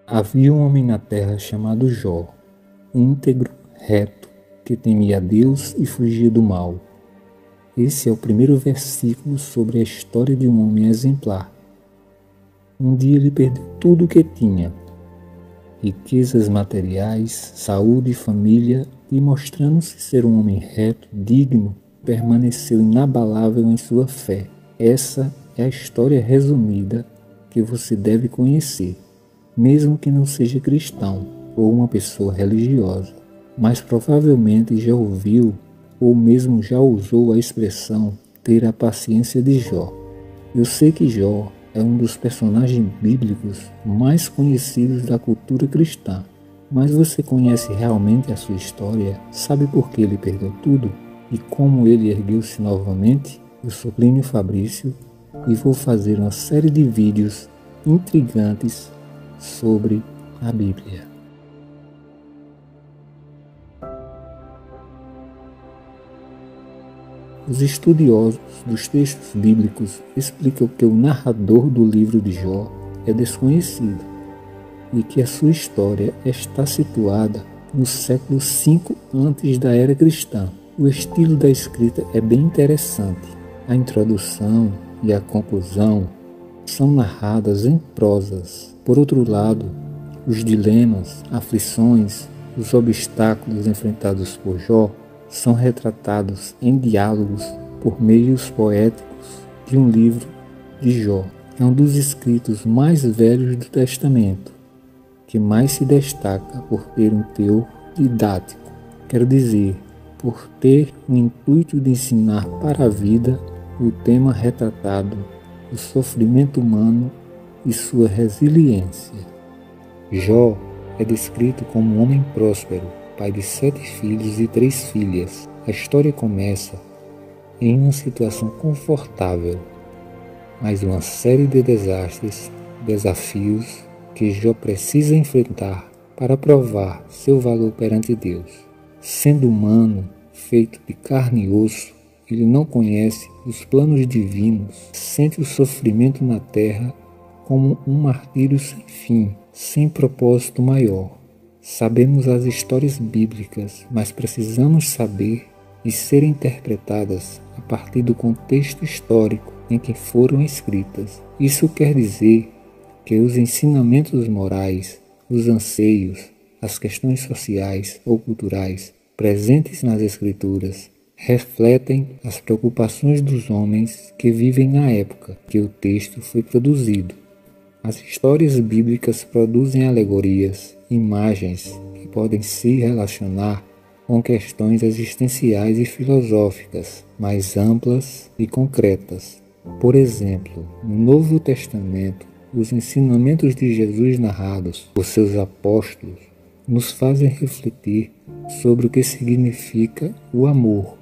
Havia um homem na terra chamado Jó, íntegro, reto, que temia a Deus e fugia do mal. Esse é o primeiro versículo sobre a história de um homem exemplar. Um dia ele perdeu tudo o que tinha, riquezas materiais, saúde e família, e mostrando-se ser um homem reto, digno, permaneceu inabalável em sua fé. Essa é a história resumida que você deve conhecer, mesmo que não seja cristão ou uma pessoa religiosa, mas provavelmente já ouviu ou mesmo já usou a expressão ter a paciência de Jó. Eu sei que Jó é um dos personagens bíblicos mais conhecidos da cultura cristã, mas você conhece realmente a sua história? Sabe por que ele perdeu tudo e como ele ergueu-se novamente? Eu sou Plínio Fabrício e vou fazer uma série de vídeos intrigantes sobre a Bíblia. Os estudiosos dos textos bíblicos explicam que o narrador do livro de Jó é desconhecido e que a sua história está situada no século V antes da era cristã. O estilo da escrita é bem interessante. A introdução e a conclusão são narradas em prosas. Por outro lado, os dilemas, aflições, os obstáculos enfrentados por Jó são retratados em diálogos por meios poéticos de um livro de Jó. É um dos escritos mais velhos do Testamento, que mais se destaca por ter um teor didático, quero dizer, por ter o intuito de ensinar para a vida o tema retratado, o sofrimento humano e sua resiliência. Jó é descrito como um homem próspero, pai de 7 filhos e 3 filhas. A história começa em uma situação confortável, mas uma série de desastres, desafios que Jó precisa enfrentar para provar seu valor perante Deus. Sendo humano, feito de carne e osso, ele não conhece os planos divinos, sente o sofrimento na terra como um martírio sem fim, sem propósito maior. Sabemos as histórias bíblicas, mas precisamos saber e ser interpretadas a partir do contexto histórico em que foram escritas. Isso quer dizer que os ensinamentos morais, os anseios, as questões sociais ou culturais presentes nas Escrituras refletem as preocupações dos homens que vivem na época que o texto foi produzido. As histórias bíblicas produzem alegorias, imagens que podem se relacionar com questões existenciais e filosóficas mais amplas e concretas. Por exemplo, no Novo Testamento, os ensinamentos de Jesus narrados por seus apóstolos nos fazem refletir sobre o que significa o amor,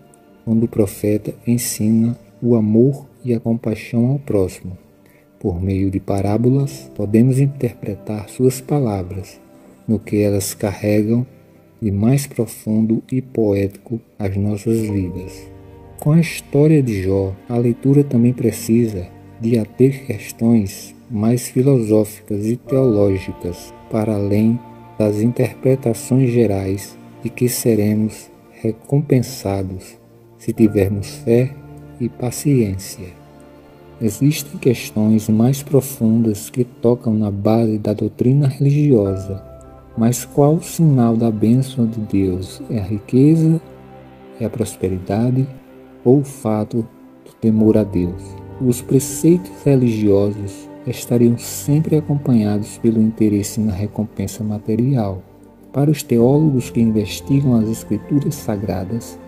quando o profeta ensina o amor e a compaixão ao próximo. Por meio de parábolas, podemos interpretar suas palavras, no que elas carregam de mais profundo e poético às nossas vidas. Com a história de Jó, a leitura também precisa de ater questões mais filosóficas e teológicas, para além das interpretações gerais de que seremos recompensados se tivermos fé e paciência. Existem questões mais profundas que tocam na base da doutrina religiosa, mas qual o sinal da bênção de Deus? É a riqueza? É a prosperidade? Ou o fato do temor a Deus? Os preceitos religiosos estariam sempre acompanhados pelo interesse na recompensa material. Para os teólogos que investigam as Escrituras Sagradas,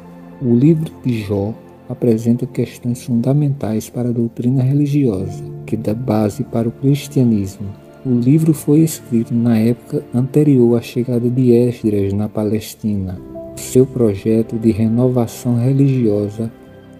o livro de Jó apresenta questões fundamentais para a doutrina religiosa, que dá base para o cristianismo. O livro foi escrito na época anterior à chegada de Esdras na Palestina, seu projeto de renovação religiosa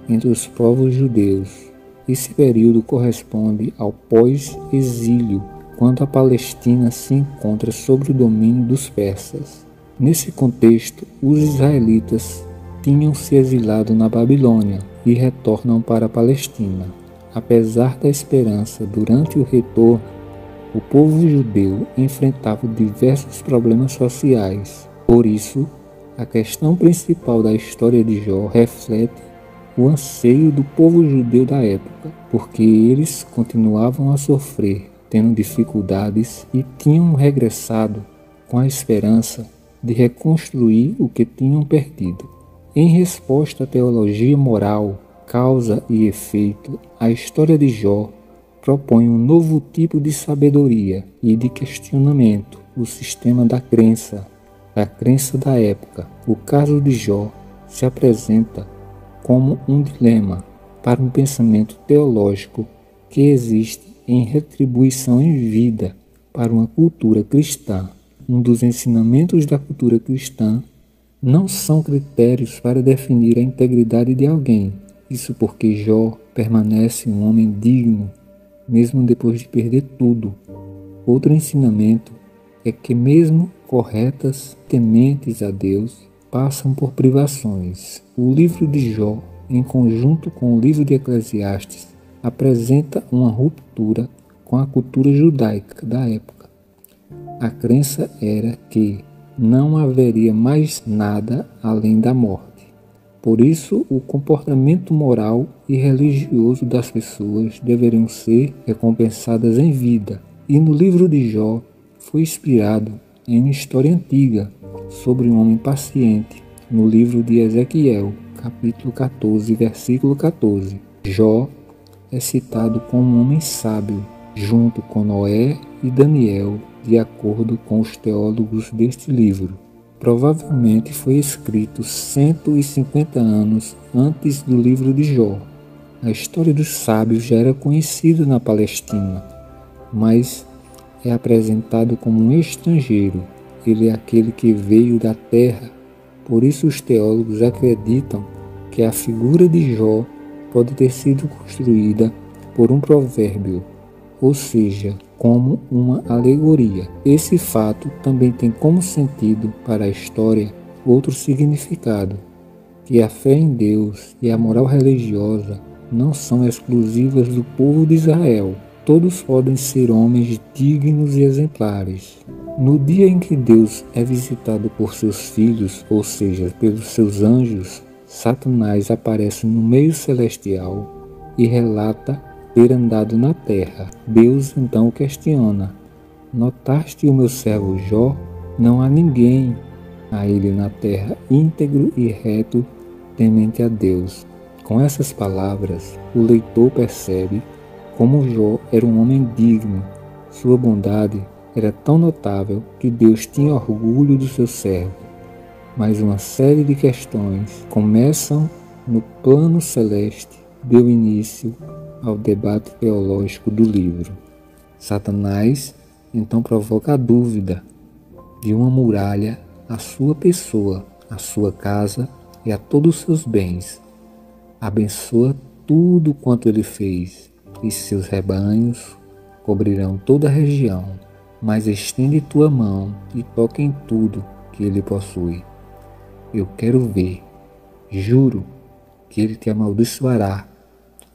entre os povos judeus. Esse período corresponde ao pós-exílio, quando a Palestina se encontra sob o domínio dos persas. Nesse contexto, os israelitas tinham se exilado na Babilônia e retornam para a Palestina. Apesar da esperança durante o retorno, o povo judeu enfrentava diversos problemas sociais. Por isso, a questão principal da história de Jó reflete o anseio do povo judeu da época, porque eles continuavam a sofrer, tendo dificuldades e tinham regressado com a esperança de reconstruir o que tinham perdido. Em resposta à teologia moral, causa e efeito, a história de Jó propõe um novo tipo de sabedoria e de questionamento, o sistema da crença da época. O caso de Jó se apresenta como um dilema para um pensamento teológico que existe em retribuição em vida para uma cultura cristã. Um dos ensinamentos da cultura cristã não são critérios para definir a integridade de alguém. Isso porque Jó permanece um homem digno, mesmo depois de perder tudo. Outro ensinamento é que mesmo corretas, tementes a Deus, passam por privações. O livro de Jó, em conjunto com o livro de Eclesiastes, apresenta uma ruptura com a cultura judaica da época. A crença era que não haveria mais nada além da morte. Por isso, o comportamento moral e religioso das pessoas deveriam ser recompensadas em vida. E no livro de Jó foi inspirado em uma história antiga sobre um homem paciente, no livro de Ezequiel, capítulo 14, versículo 14. Jó é citado como um homem sábio, junto com Noé e Daniel, de acordo com os teólogos deste livro. Provavelmente foi escrito 150 anos antes do livro de Jó. A história dos sábios já era conhecida na Palestina, mas é apresentado como um estrangeiro. Ele é aquele que veio da terra. Por isso os teólogos acreditam que a figura de Jó pode ter sido construída por um provérbio, ou seja, como uma alegoria. Esse fato também tem como sentido para a história outro significado, que a fé em Deus e a moral religiosa não são exclusivas do povo de Israel. Todos podem ser homens dignos e exemplares. No dia em que Deus é visitado por seus filhos, ou seja, pelos seus anjos, Satanás aparece no meio celestial e relata ter andado na terra. Deus então o questiona: notaste o meu servo Jó? Não há ninguém a ele na terra íntegro e reto, temente a Deus. Com essas palavras, o leitor percebe como Jó era um homem digno. Sua bondade era tão notável que Deus tinha orgulho do seu servo. Mas uma série de questões começam no plano celeste, deu início ao debate teológico do livro. Satanás então provoca a dúvida de uma muralha à sua pessoa, à sua casa e a todos os seus bens. Abençoa tudo quanto ele fez, e seus rebanhos cobrirão toda a região, mas estende tua mão e toca em tudo que ele possui. Eu quero ver, juro que ele te amaldiçoará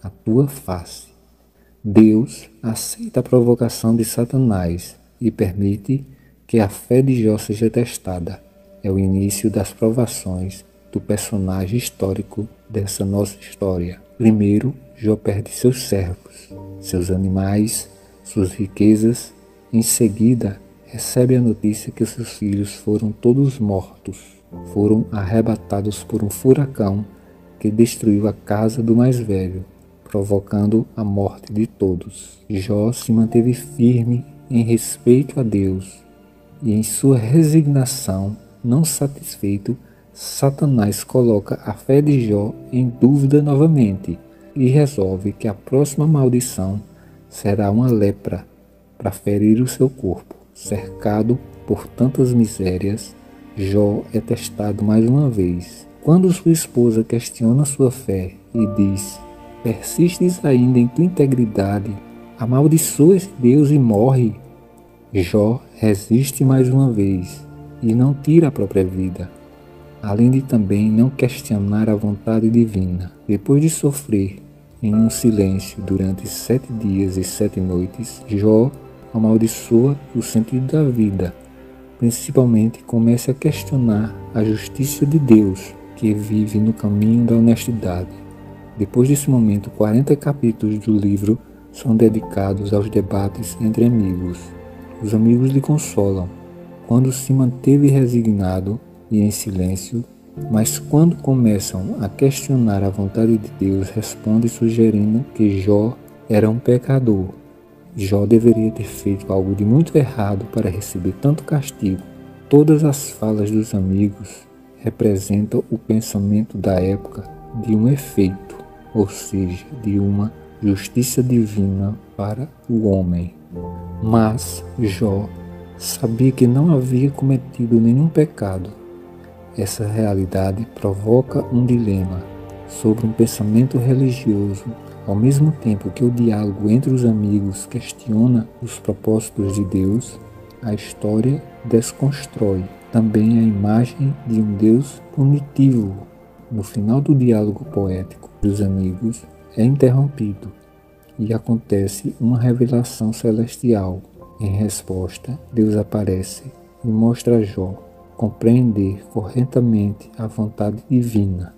a tua face. Deus aceita a provocação de Satanás e permite que a fé de Jó seja testada. É o início das provações do personagem histórico dessa nossa história. Primeiro, Jó perde seus servos, seus animais, suas riquezas. Em seguida, recebe a notícia que seus filhos foram todos mortos. Foram arrebatados por um furacão que destruiu a casa do mais velho, provocando a morte de todos. Jó se manteve firme em respeito a Deus e em sua resignação, não satisfeito, Satanás coloca a fé de Jó em dúvida novamente e resolve que a próxima maldição será uma lepra para ferir o seu corpo. Cercado por tantas misérias, Jó é testado mais uma vez. Quando sua esposa questiona sua fé e diz: persistes ainda em tua integridade, amaldiçoa esse Deus e morre, Jó resiste mais uma vez e não tira a própria vida, além de também não questionar a vontade divina. Depois de sofrer em um silêncio durante 7 dias e 7 noites, Jó amaldiçoa o sentido da vida. Principalmente comece a questionar a justiça de Deus, que vive no caminho da honestidade. Depois desse momento, 40 capítulos do livro são dedicados aos debates entre amigos. Os amigos lhe consolam quando se manteve resignado e em silêncio, mas quando começam a questionar a vontade de Deus, responde sugerindo que Jó era um pecador. Jó deveria ter feito algo de muito errado para receber tanto castigo. Todas as falas dos amigos representam o pensamento da época de um efeito, ou seja, de uma justiça divina para o homem. Mas Jó sabia que não havia cometido nenhum pecado. Essa realidade provoca um dilema sobre um pensamento religioso. Ao mesmo tempo que o diálogo entre os amigos questiona os propósitos de Deus, a história desconstrói também a imagem de um Deus punitivo. No final do diálogo poético dos amigos é interrompido e acontece uma revelação celestial. Em resposta, Deus aparece e mostra a Jó compreender corretamente a vontade divina.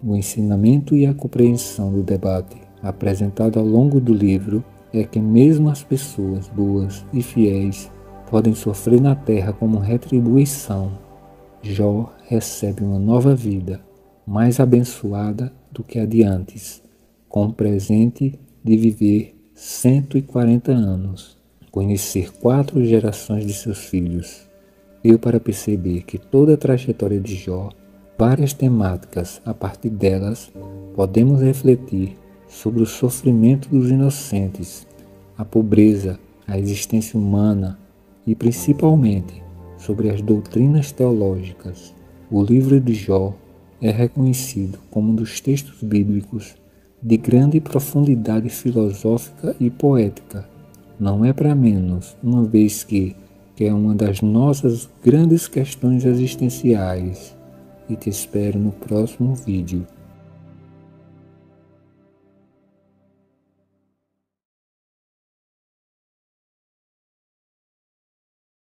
O ensinamento e a compreensão do debate apresentado ao longo do livro é que mesmo as pessoas boas e fiéis podem sofrer na terra como retribuição. Jó recebe uma nova vida, mais abençoada do que a de antes, com o presente de viver 140 anos, conhecer 4 gerações de seus filhos. Deu para perceber que toda a trajetória de Jó, várias temáticas, a partir delas, podemos refletir sobre o sofrimento dos inocentes, a pobreza, a existência humana e, principalmente, sobre as doutrinas teológicas. O livro de Jó é reconhecido como um dos textos bíblicos de grande profundidade filosófica e poética. Não é para menos, uma vez que é uma das nossas grandes questões existenciais. E te espero no próximo vídeo.